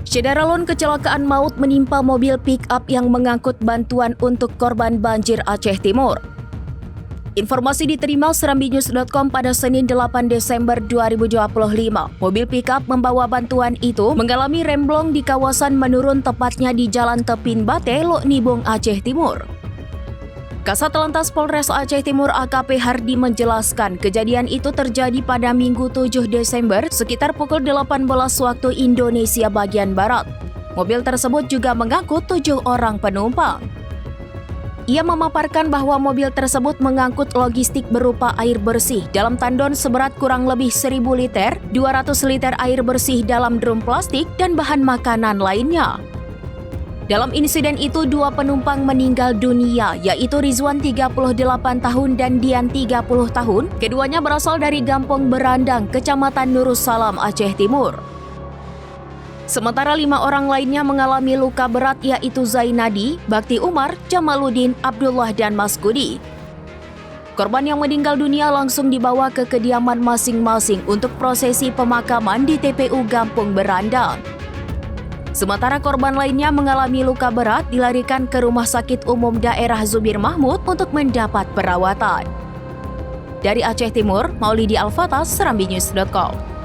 Cederalun kecelakaan maut menimpa mobil pick-up yang mengangkut bantuan untuk korban banjir Aceh Timur. Informasi diterima serambinews.com pada Senin 8 Desember 2025. Mobil pick-up membawa bantuan itu mengalami remblong di kawasan menurun, tepatnya di Jalan Teupin Batee, Lhoknibong, Aceh Timur. Kasat lantas Polres Aceh Timur AKP Hardi menjelaskan kejadian itu terjadi pada Minggu 7 Desember sekitar pukul 18 waktu Indonesia bagian Barat. Mobil tersebut juga mengangkut 7 orang penumpang. Ia memaparkan bahwa mobil tersebut mengangkut logistik berupa air bersih dalam tandon seberat kurang lebih 1.000 liter, 200 liter air bersih dalam drum plastik, dan bahan makanan lainnya. Dalam insiden itu, 2 penumpang meninggal dunia, yaitu Rizwan 38 tahun dan Dian 30 tahun. Keduanya berasal dari Gampong Berandang, Kecamatan Nurussalam, Aceh Timur. Sementara 5 orang lainnya mengalami luka berat, yaitu Zainadi, Bakti Umar, Jamaluddin, Abdullah, dan Maskudi. Korban yang meninggal dunia langsung dibawa ke kediaman masing-masing untuk prosesi pemakaman di TPU Gampong Berandang. Sementara korban lainnya mengalami luka berat dilarikan ke Rumah Sakit Umum Daerah Zubir Mahmud untuk mendapat perawatan. Dari Aceh Timur, Maulidi, Alfata, serambinews.com.